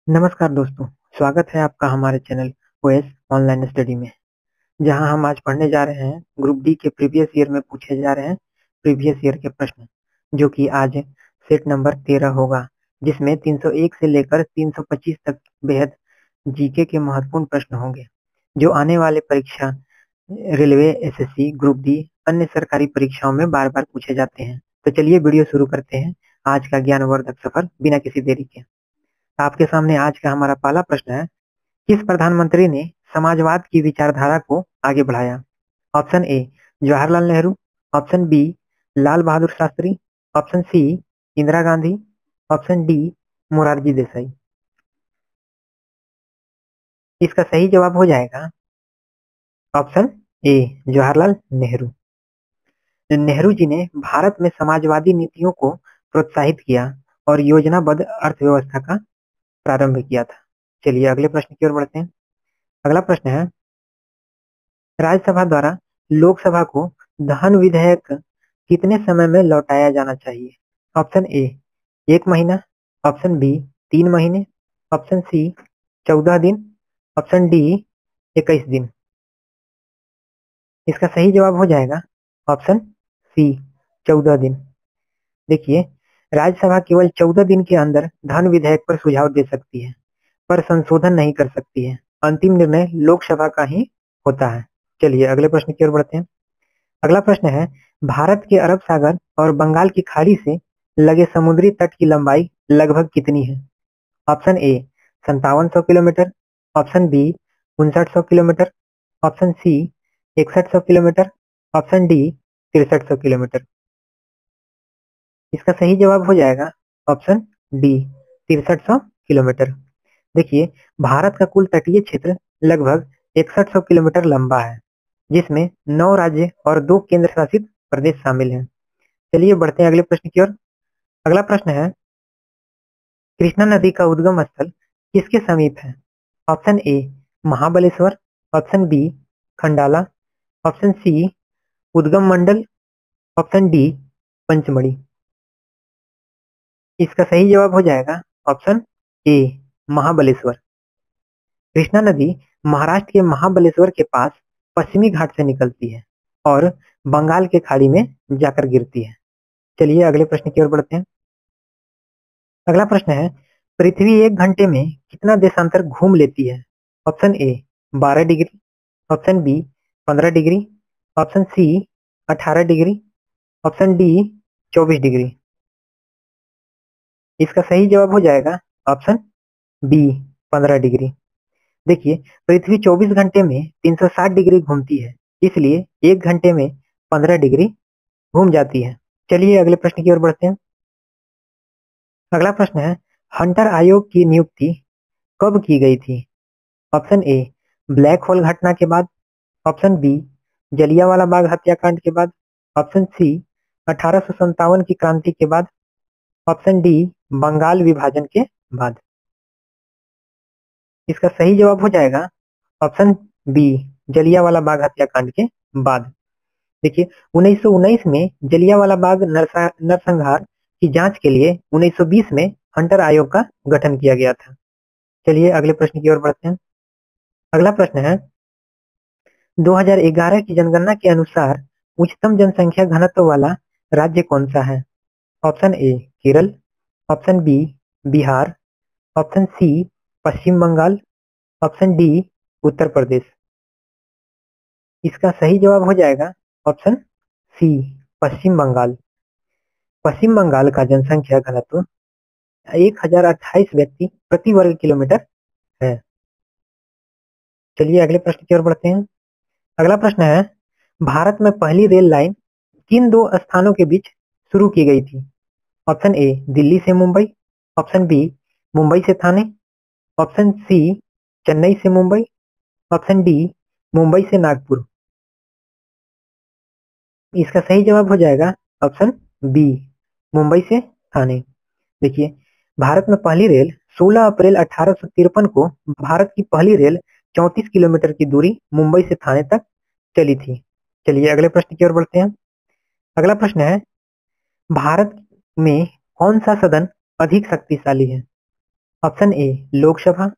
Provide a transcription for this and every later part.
नमस्कार दोस्तों, स्वागत है आपका हमारे चैनल ओएस ऑनलाइन स्टडी में। जहां हम आज पढ़ने जा रहे हैं ग्रुप डी के प्रीवियस ईयर में पूछे जा रहे हैं प्रीवियस ईयर के प्रश्न, जो कि आज सेट नंबर 13 होगा, जिसमें 301 से लेकर 325 तक बेहद जीके के महत्वपूर्ण प्रश्न होंगे, जो आने वाले परीक्षा रेलवे, एसएससी, ग्रुप डी, अन्य सरकारी परीक्षाओं में बार बार पूछे जाते हैं। तो चलिए वीडियो शुरू करते हैं आज का ज्ञानवर्धक सफर बिना किसी देरी के। आपके सामने आज का हमारा पहला प्रश्न है, किस प्रधानमंत्री ने समाजवाद की विचारधारा को आगे बढ़ाया? Option A Jawaharlal Nehru, option B Lal Bahadur Shastri, option C Indira Gandhi, option D Morarji Desai. इसका सही जवाब हो जाएगा ऑप्शन ए जवाहरलाल नेहरू। नेहरू जी ने भारत में समाजवादी नीतियों को प्रोत्साहित किया और योजनाबद्ध अर्थव्यवस्था का प्रारंभ किया था। चलिए अगले प्रश्न की ओर बढ़ते हैं। अगला प्रश्न है, राज्यसभा द्वारा लोकसभा को धन विधेयक कितने समय में लौटाया जाना चाहिए? ऑप्शन ए 1 महीना, ऑप्शन बी 3 महीने, ऑप्शन सी 14 दिन, ऑप्शन डी 21 दिन। इसका सही जवाब हो जाएगा ऑप्शन सी 14 दिन। देखिए, राज्यसभा केवल 14 दिन के अंदर धन विधेयक पर सुझाव दे सकती है, पर संशोधन नहीं कर सकती है। अंतिम निर्णय लोकसभा का ही होता है। चलिए अगले प्रश्न की ओर बढ़ते हैं। अगला प्रश्न है, भारत के अरब सागर और बंगाल की खाड़ी से लगे समुद्री तट की लंबाई लगभग कितनी है? Option A 5700 kilometre, option B 5900 kilometre, option C 6100 kilometre, option D 6300 kilometre. इसका सही जवाब हो जाएगा ऑप्शन डी 6300 किलोमीटर। देखिए, भारत का कुल तटीय क्षेत्र लगभग 6100 किलोमीटर लंबा है, जिसमें 9 राज्य और 2 केंद्र शासित प्रदेश शामिल हैं। चलिए बढ़ते हैं अगले प्रश्न की ओर। अगला प्रश्न है, कृष्णा नदी का उद्गम स्थल किसके समीप है? Option A Mahabaleshwar, option B Khandala, option C Udhagamandalam, option D Pachmarhi. इसका सही जवाब हो जाएगा ऑप्शन ए महाबलेश्वर। कृष्णा नदी महाराष्ट्र के महाबलेश्वर के पास पश्चिमी घाट से निकलती है और बंगाल के खाड़ी में जाकर गिरती है। चलिए अगले प्रश्न की ओर बढ़ते हैं। अगला प्रश्न है, पृथ्वी 1 घंटे में कितना देशांतर घूम लेती है? Option A 12 degree, option B 15 degree, option C 18 degree, option D 24 degree. इसका सही जवाब हो जाएगा ऑप्शन बी 15 डिग्री। देखिए, पृथ्वी 24 घंटे में 360 डिग्री घूमती है, इसलिए 1 घंटे में 15 डिग्री घूम जाती है। चलिए अगले प्रश्न की ओर बढ़ते हैं। अगला प्रश्न है, हंटर आयोग की नियुक्ति कब की गई थी? ऑप्शन ए ब्लैक होल घटना के बाद, ऑप्शन बी जलियांवाला बाग हत्याकांड के बाद, ऑप्शन सी 1857 की क्रांति के बाद, ऑप्शन डी बंगाल विभाजन के बाद। इसका सही जवाब हो जाएगा ऑप्शन बी जलियांवाला बाग हत्याकांड के बाद। देखिए, 1919 में जलियांवाला बाग नरसंहार की जांच के लिए 1920 में हंटर आयोग का गठन किया गया था। चलिए अगले प्रश्न की ओर बढ़ते हैं। अगला प्रश्न है, 2011 की जनगणना के अनुसार उच्चतम जनसंख्या घनत्व वाला राज्य कौन सा है? Option A Kerala, option B Bihar, option C Paschim Bengal, option D Uttar Pradesh. इसका सही जवाब हो जाएगा ऑप्शन सी पश्चिम बंगाल। पश्चिम बंगाल का जनसंख्या घनत्व 1028 व्यक्ति प्रति वर्ग किलोमीटर है। चलिए अगले प्रश्न की ओर बढ़ते हैं। अगला प्रश्न है, भारत में पहली रेल लाइन किन 2 स्थानों के बीच शुरू की गई थी? ऑप्शन ए दिल्ली से मुंबई, ऑप्शन बी मुंबई से थाने, ऑप्शन सी चेन्नई से मुंबई, ऑप्शन डी मुंबई से नागपुर। इसका सही जवाब हो जाएगा ऑप्शन बी मुंबई से थाने। देखिए, भारत में पहली रेल 16 अप्रैल 1853 को भारत की पहली रेल 34 किलोमीटर की दूरी मुंबई से थाने तक चली थी। चलिए अगले प्रश्न की ओर बढ़ते हैं। अगला प्रश्न है, भारत में कौन सा सदन अधिक शक्तिशाली है? Option A Lok Sabha,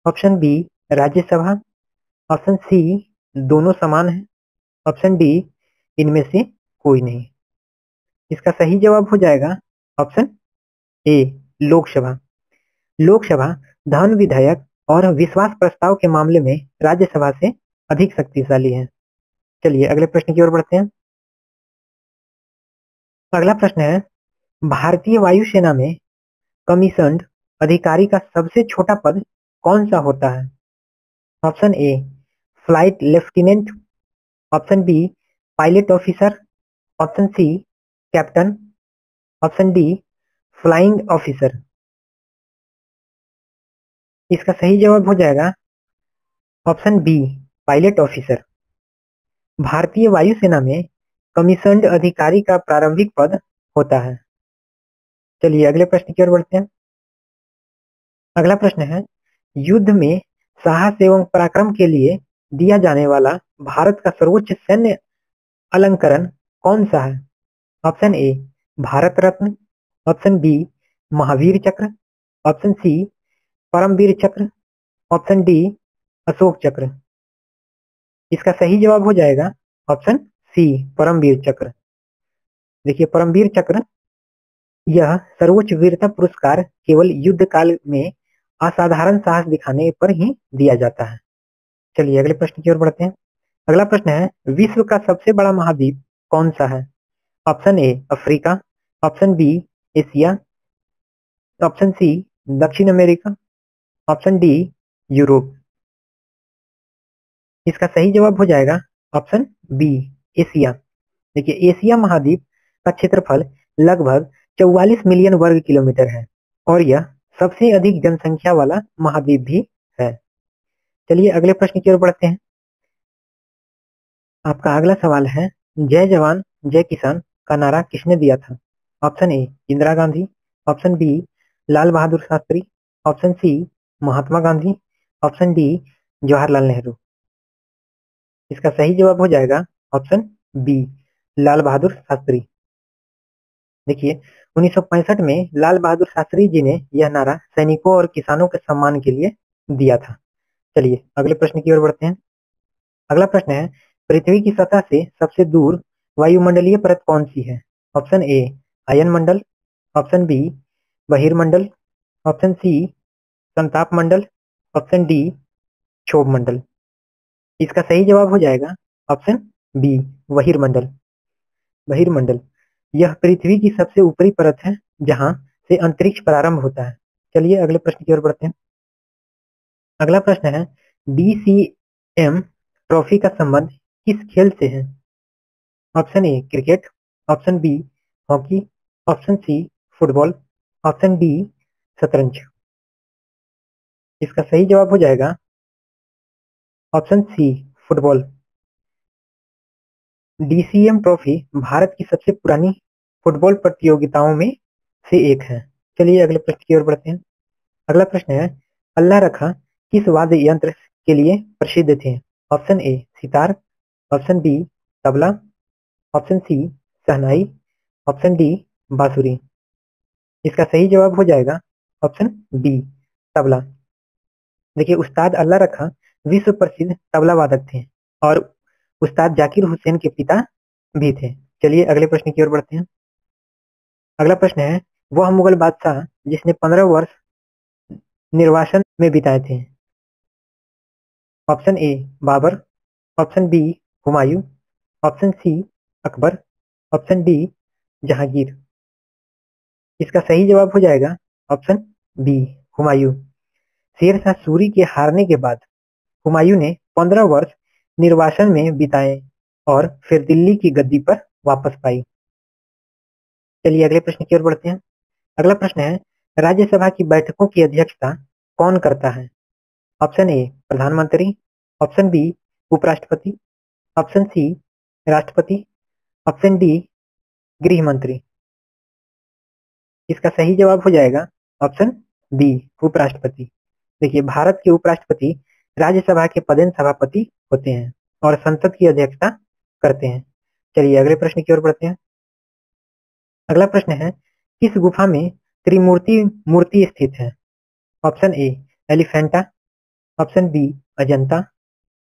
option B Rajya Sabha, option C दोनों समान है, ऑप्शन डी इनमें से कोई नहीं। इसका सही जवाब हो जाएगा ऑप्शन ए लोकसभा। लोकसभा धन विधेयक और विश्वास प्रस्ताव के मामले में राज्यसभा से अधिक शक्तिशाली है। चलिए अगले प्रश्न की ओर बढ़ते हैं। अगला प्रश्न है, भारतीय वायुसेना में कमीशन्ड अधिकारी का सबसे छोटा पद कौन सा होता है? Option A flight lieutenant, option B pilot officer, option C captain, option D flying officer. इसका सही जवाब हो जाएगा ऑप्शन बी पायलट ऑफिसर। भारतीय वायुसेना में कमीशन्ड अधिकारी का प्रारंभिक पद होता है। चलिए अगले प्रश्न की ओर बढ़ते हैं। अगला प्रश्न है, युद्ध में साहस एवं पराक्रम के लिए दिया जाने वाला भारत का सर्वोच्च सैन्य अलंकरण कौन सा है? Option A Bharat Ratna, option B Mahavir Chakra, option सी परमवीर चक्र, ऑप्शन डी अशोक चक्र। इसका सही जवाब हो जाएगा ऑप्शन सी परमवीर चक्र। देखिए परमवीर चक्र यह सर्वोच्च वीरता पुरस्कार केवल युद्ध काल में असाधारण साहस दिखाने पर ही दिया जाता है। चलिए अगले प्रश्न की ओर बढ़ते हैं। अगला प्रश्न है, विश्व का सबसे बड़ा महाद्वीप कौन सा है? Option A Africa, option B Asia, option C दक्षिण अमेरिका, ऑप्शन डी यूरोप। इसका सही जवाब हो जाएगा ऑप्शन बी एशिया। देखिए एशिया महाद्वीप का क्षेत्रफल लगभग 44 मिलियन वर्ग किलोमीटर है और यह सबसे अधिक जनसंख्या वाला महाद्वीप भी है। चलिए अगले प्रश्न की ओर बढ़ते हैं। आपका अगला सवाल है, जय जवान जय किसान का नारा किसने दिया था? Option A Indira Gandhi, option B Lal Bahadur Shastri, option C Mahatma Gandhi, option D Jawaharlal Nehru. इसका सही जवाब हो जाएगा ऑप्शन बी लाल बहादुर शास्त्री। देखिए 1965 में लाल बहादुर शास्त्री जी ने यह नारा सैनिकों और किसानों के सम्मान के लिए दिया था। चलिए अगले प्रश्न की ओर बढ़ते हैं। अगला प्रश्न है, पृथ्वी की सतह से सबसे दूर वायुमंडलीय परत कौन सी है? ऑप्शन ए अयन मंडल, ऑप्शन बी बहिर्मंडल, ऑप्शन सी संताप मंडल, ऑप्शन डी क्षोभ मंडल। इसका सही जवाब हो जाएगा ऑप्शन बी बहिर्मंडल। बहिर्मंडल यह पृथ्वी की सबसे ऊपरी परत है जहां से अंतरिक्ष प्रारंभ होता है। चलिए अगले प्रश्न की ओर बढ़ते हैं। अगला प्रश्न है, DCM ट्रॉफी का संबंध किस खेल से है? Option A cricket, option B hockey, option C football, option D शतरंज। इसका सही जवाब हो जाएगा option C football. DCM trophy Bharat की सबसे पुरानी फुटबॉल प्रतियोगिताओं में से एक है। चलिए अगले प्रश्न की ओर बढ़ते हैं। अगला प्रश्न है, अल्लाह रखा किस वाद्य यंत्र के लिए प्रसिद्ध थे? Option A sitar, option B tabla, option C shehnai, option D बांसुरी। इसका सही जवाब हो जाएगा ऑप्शन बी तबला। देखिए उस्ताद अल्लाह रखा विश्व प्रसिद्ध तबला वादक थे और उस्ताद जाकिर हुसैन के पिता भी थे। चलिए अगले प्रश्न की ओर बढ़ते हैं। अगला प्रश्न है, वह मुगल बादशाह जिसने 15 वर्ष निर्वासन में बिताए थे? Option A Babar, option B Humayun, option C Akbar, option D Jahangir. इसका सही जवाब हो जाएगा ऑप्शन बी हुमायूं। शेर शाह सूरी के हारने के बाद हुमायूं ने 15 वर्ष निर्वासन में बिताए और फिर दिल्ली की गद्दी पर वापस पाई। चलिए अगले प्रश्न की ओर बढ़ते हैं। अगला प्रश्न है, राज्यसभा की बैठकों की अध्यक्षता कौन करता है? ऑप्शन ए प्रधानमंत्री, ऑप्शन बी उपराष्ट्रपति, ऑप्शन सी राष्ट्रपति, ऑप्शन डी गृह मंत्री। इसका सही जवाब हो जाएगा ऑप्शन बी उपराष्ट्रपति। देखिए भारत के उपराष्ट्रपति राज्यसभा के पदेन सभापति होते हैं और संसद की अध्यक्षता करते हैं। चलिए अगले प्रश्न की ओर बढ़ते हैं। अगला प्रश्न है, किस गुफा में त्रिमूर्ति मूर्ति स्थित है? Option A Elephanta, option B Ajanta,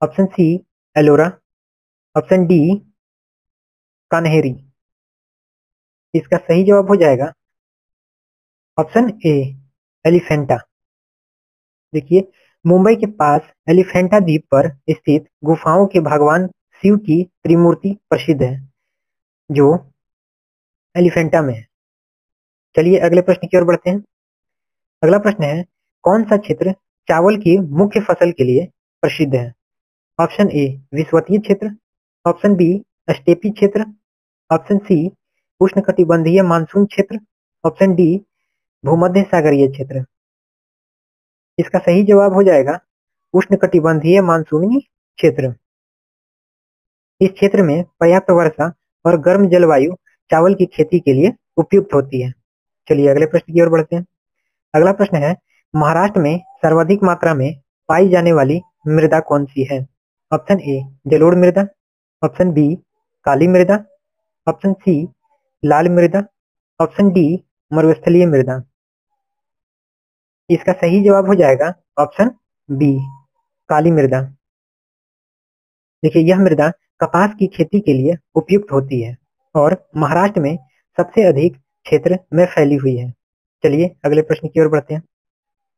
option C Ellora, option D Kanheri. इसका सही जवाब हो जाएगा ऑप्शन ए एलिफेंटा। देखिए, मुंबई के पास एलिफेंटा द्वीप पर स्थित गुफाओं के भगवान शिव की त्रिमूर्ति प्रसिद्ध है, जो एलिफेंटा में है। चलिए अगले प्रश्न की ओर बढ़ते हैं। अगला प्रश्न है, कौन सा क्षेत्र चावल की मुख्य फसल के लिए प्रसिद्ध है? ऑप्शन ए विषुवतीय क्षेत्र, ऑप्शन बी स्टेपी क्षेत्र, ऑप्शन सी उष्णकटिबंधीय मानसून क्षेत्र, ऑप्शन डी भूमध्य सागरीय क्षेत्र। इसका सही जवाब हो जाएगा उष्णकटिबंधीय मानसूनी क्षेत्र। इस क्षेत्र में पर्याप्त वर्षा और गर्म जलवायु चावल की खेती के लिए उपयुक्त होती है। चलिए अगले प्रश्न की ओर बढ़ते हैं। अगला प्रश्न है, महाराष्ट्र में सर्वाधिक मात्रा में पाई जाने वाली मृदा कौन सी है? ऑप्शन ए जलोढ़ मृदा, ऑप्शन बी काली मृदा, ऑप्शन सी लाल मृदा, ऑप्शन डी मरुस्थलीय मृदा। इसका सही जवाब हो जाएगा ऑप्शन बी काली मृदा। देखिए, यह मृदा कपास की खेती के लिए उपयुक्त होती है और महाराष्ट्र में सबसे अधिक क्षेत्र में फैली हुई है। चलिए अगले प्रश्न की ओर बढ़ते हैं।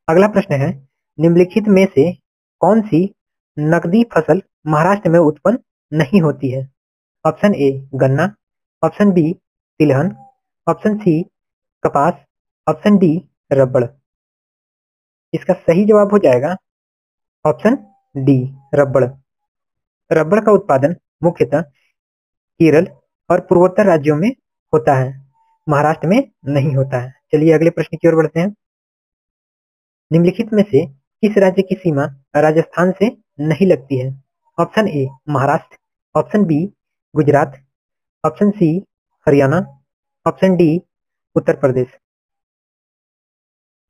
अगला प्रश्न है, निम्नलिखित में से कौन सी नकदी फसल महाराष्ट्र में उत्पन्न नहीं होती है? ऑप्शन ए गन्ना, ऑप्शन बी तिलहन, ऑप्शन सी कपास, ऑप्शन डी रबड़। इसका सही जवाब हो जाएगा ऑप्शन डी रबड़। रबड़ का उत्पादन मुख्यतः केरल और पूर्वोत्तर राज्यों में होता है, महाराष्ट्र में नहीं होता है। चलिए अगले प्रश्न की ओर बढ़ते हैं। निम्नलिखित में से किस राज्य की सीमा राजस्थान से नहीं लगती है? Option A Maharashtra, option B Gujarat, option C Haryana, option D Uttar Pradesh.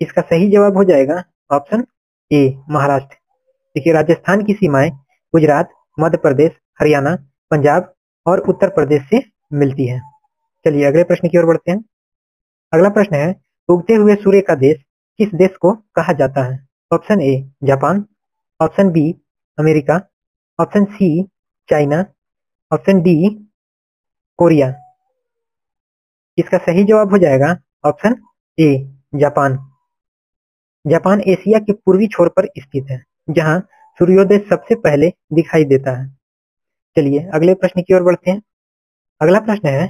इसका सही जवाब हो जाएगा ऑप्शन ए महाराष्ट्र। देखिए, राजस्थान की सीमाएं गुजरात, मध्य प्रदेश, हरियाणा, पंजाब और उत्तर प्रदेश से मिलती है। चलिए अगले प्रश्न की ओर बढ़ते हैं। अगला प्रश्न है, उगते हुए सूर्य का देश किस देश को कहा जाता है? Option A Japan, option B America, option C China, option D Korea. इसका सही जवाब हो जाएगा option A Japan. Japan Asia के पूर्वी छोर पर स्थित है, जहां सूर्योदय सबसे पहले दिखाई देता है। चलिए अगले प्रश्न की ओर बढ़ते हैं। अगला प्रश्न है,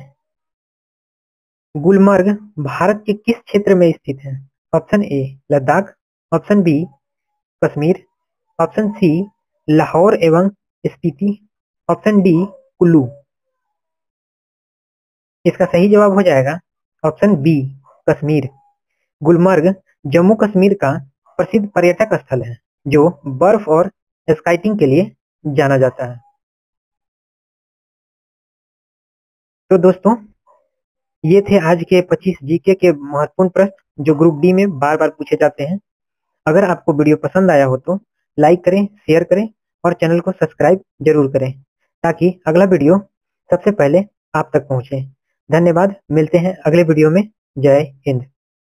गुलमर्ग भारत के किस क्षेत्र में स्थित है? Option A Ladakh, option B Kashmir, option C Lahaul एवं स्पीति, ऑप्शन डी कुल्लू। इसका सही जवाब हो जाएगा ऑप्शन बी कश्मीर। गुलमर्ग जम्मू कश्मीर का प्रसिद्ध पर्यटक स्थल है, जो बर्फ और स्काइटिंग के लिए जाना जाता है। तो दोस्तों, ये थे आज के 25 जीके के महत्वपूर्ण प्रश्न जो ग्रुप डी में बार बार पूछे जाते हैं। अगर आपको वीडियो पसंद आया हो तो लाइक करें, शेयर करें और चैनल को सब्सक्राइब जरूर करें, ताकि अगला वीडियो सबसे पहले आप तक पहुंचे। धन्यवाद, मिलते हैं अगले वीडियो में। जय हिंद।